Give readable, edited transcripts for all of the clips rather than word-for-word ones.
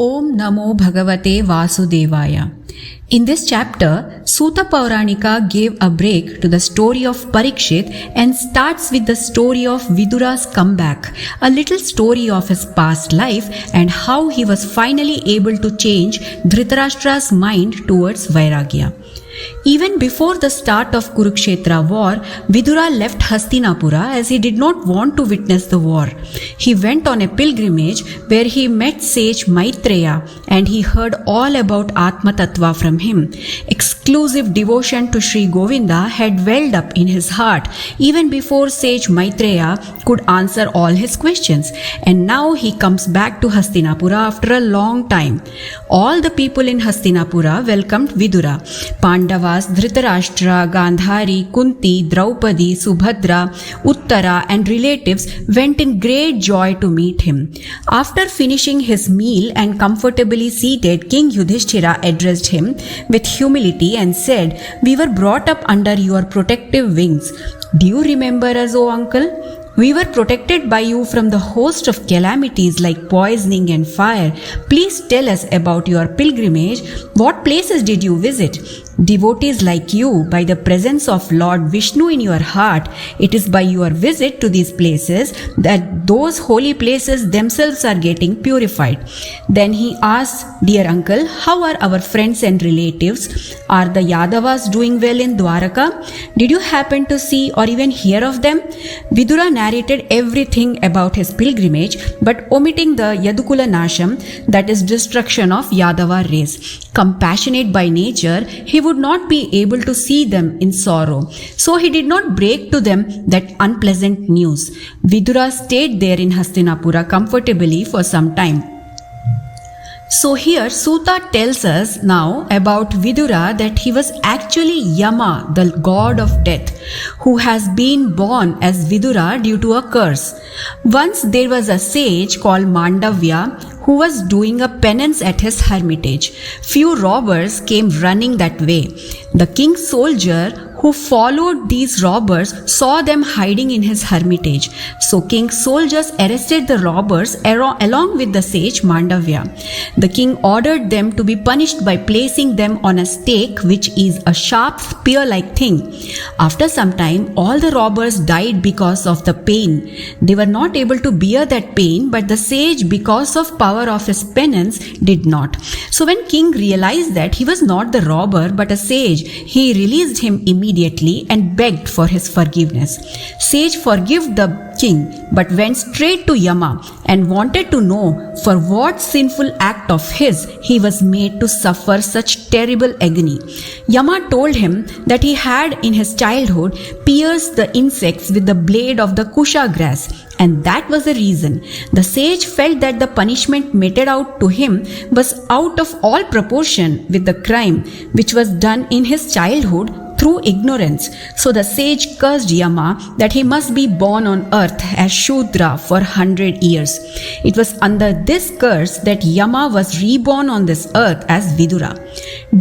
Om Namo Bhagavate Vasudevaya. In this chapter, Suta Pauranika gave a break to the story of Parikshit and starts with the story of Vidura's comeback, a little story of his past life and how he was finally able to change Dhritarashtra's mind towards Vairagya. Even before the start of Kurukshetra war, Vidura left Hastinapura as he did not want to witness the war. He went on a pilgrimage where he met sage Maitreya and he heard all about Atma Tattva from him. Exclusive devotion to Sri Govinda had welled up in his heart even before sage Maitreya could answer all his questions. And now he comes back to Hastinapura after a long time. All the people in Hastinapura welcomed Vidura. Pandavas, Dhritarashtra, Gandhari, Kunti, Draupadi, Subhadra, Uttara and relatives went in great joy to meet him. After finishing his meal and comfortably seated, King Yudhishthira addressed him with humility and said, "We were brought up under your protective wings. Do you remember us, O uncle? We were protected by you from the host of calamities like poisoning and fire. Please tell us about your pilgrimage. What places did you visit? Devotees like you, by the presence of Lord Vishnu in your heart, it is by your visit to these places that those holy places themselves are getting purified." Then he asked, "Dear uncle, how are our friends and relatives? Are the Yadavas doing well in Dwaraka? Did you happen to see or even hear of them?" Vidura narrated everything about his pilgrimage, but omitting the Yadukula Nasham, that is destruction of Yadava race. Compassionate by nature, he would not be able to see them in sorrow. So he did not break to them that unpleasant news. Vidura stayed there in Hastinapura comfortably for some time. So here Suta tells us now about Vidura that he was actually Yama, the god of death, who has been born as Vidura due to a curse. Once there was a sage called Mandavya who was doing a penance at his hermitage. Few robbers came running that way. The king's soldier who followed these robbers saw them hiding in his hermitage. So king's soldiers arrested the robbers along with the sage Mandavya. The king ordered them to be punished by placing them on a stake, which is a sharp spear-like thing. After some time, all the robbers died because of the pain. They were not able to bear that pain, but the sage, because of power of his penance, did not. So when king realized that he was not the robber but a sage, he released him immediately and begged for his forgiveness. Sage forgave the king but went straight to Yama and wanted to know for what sinful act of his he was made to suffer such terrible agony. Yama told him that he had in his childhood pierced the insects with the blade of the kusha grass, and that was the reason. The sage felt that the punishment meted out to him was out of all proportion with the crime which was done in his childhood through ignorance. So the sage cursed Yama that he must be born on earth as Shudra for 100 years. It was under this curse that Yama was reborn on this earth as Vidura.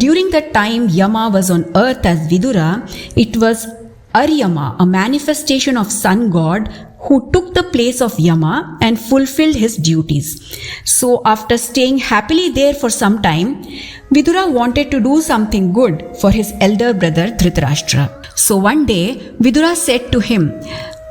During the time Yama was on earth as Vidura, it was Aryama, a manifestation of sun god, who took the place of Yama and fulfilled his duties. So after staying happily there for some time, Vidura wanted to do something good for his elder brother Dhritarashtra. So one day Vidura said to him,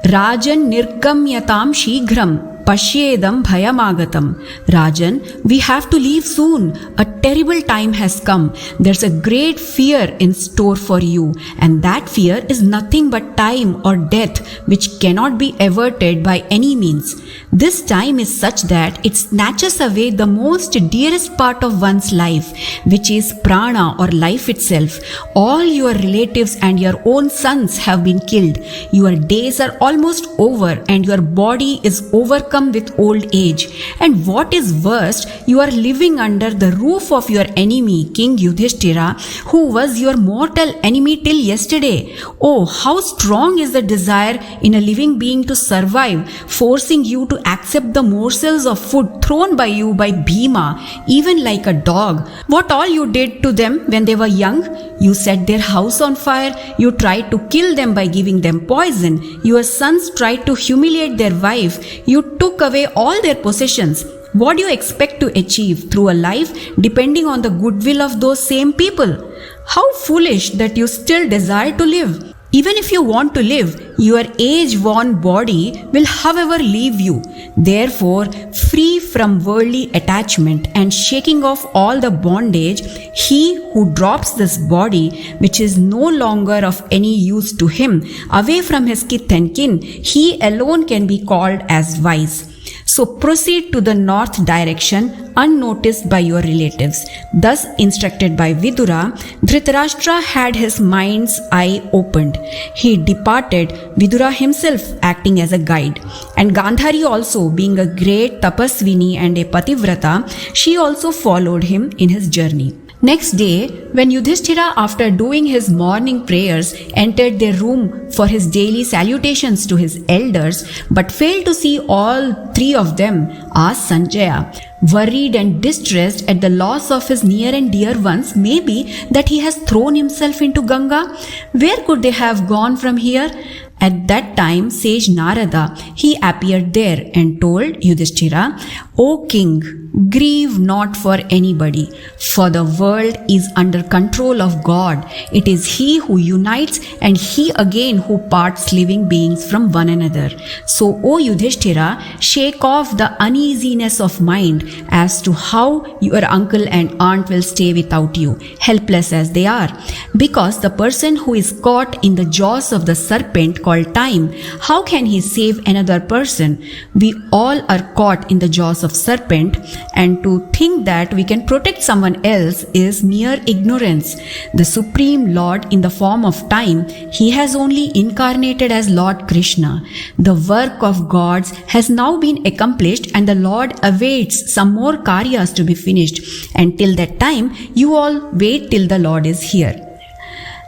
"Rajan nirgamyatam shighram pashyedam bhayamagatam." Rajan, we have to leave soon. A terrible time has come. There's a great fear in store for you, and that fear is nothing but time or death, which cannot be averted by any means. This time is such that it snatches away the most dearest part of one's life, which is prana or life itself. All your relatives and your own sons have been killed. Your days are almost over and your body is overcome with old age. And what is worst, you are living under the roof of your enemy, King Yudhishthira, who was your mortal enemy till yesterday. Oh, how strong is the desire in a living being to survive, forcing you to accept the morsels of food thrown by you by Bhima, even like a dog. What all you did to them when they were young? You set their house on fire. You tried to kill them by giving them poison. Your sons tried to humiliate their wife. You took away all their possessions. What do you expect to achieve through a life depending on the goodwill of those same people? How foolish that you still desire to live. Even if you want to live, your age-worn body will however leave you. Therefore, free from worldly attachment and shaking off all the bondage, he who drops this body, which is no longer of any use to him, away from his kith and kin, he alone can be called as wise. So proceed to the north direction unnoticed by your relatives. Thus instructed by Vidura, Dhritarashtra had his mind's eye opened. He departed, Vidura himself acting as a guide. And Gandhari also, being a great tapasvini and a pativrata, she also followed him in his journey. Next day, when Yudhishthira, after doing his morning prayers, entered their room for his daily salutations to his elders, but failed to see all three of them, asked Sanjaya, worried and distressed at the loss of his near and dear ones, maybe that he has thrown himself into Ganga. Where could they have gone from here? At that time, sage Narada, he appeared there and told Yudhishthira, O king, grieve not for anybody, for the world is under control of God. It is He who unites and He again who parts living beings from one another. So, O Yudhishthira, shake off the uneasiness of mind as to how your uncle and aunt will stay without you, helpless as they are. Because the person who is caught in the jaws of the serpent called time, how can he save another person? We all are caught in the jaws of serpent, and to think that we can protect someone else is mere ignorance. The Supreme Lord in the form of time, he has only incarnated as Lord Krishna. The work of gods has now been accomplished and the Lord awaits some more karyas to be finished, and till that time you all wait till the Lord is here.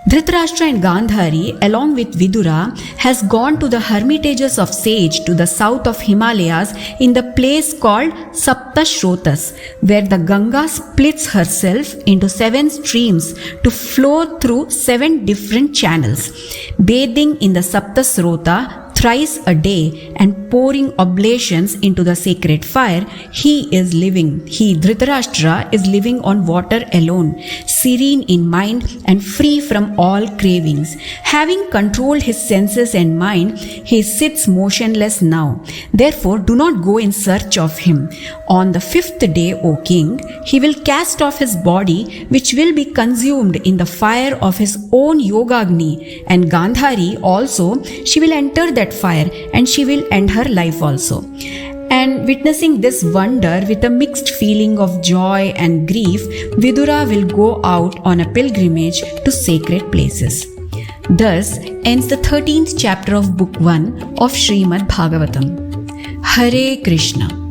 Dhritarashtra and Gandhari, along with Vidura, has gone to the hermitages of sage to the south of Himalayas in the place called Saptashrotas, where the Ganga splits herself into 7 streams to flow through 7 different channels. Bathing in the Saptasrota thrice a day and pouring oblations into the sacred fire, he, Dhritarashtra, is living on water alone, serene in mind and free from all cravings. Having controlled his senses and mind, he sits motionless now. Therefore, do not go in search of him. On the 5th day, O king, he will cast off his body, which will be consumed in the fire of his own Yogagni, and Gandhari also, she will enter that fire and she will end her life also. And witnessing this wonder with a mixed feeling of joy and grief, Vidura will go out on a pilgrimage to sacred places. Thus ends the 13th chapter of Book 1 of Srimad Bhagavatam. Hare Krishna.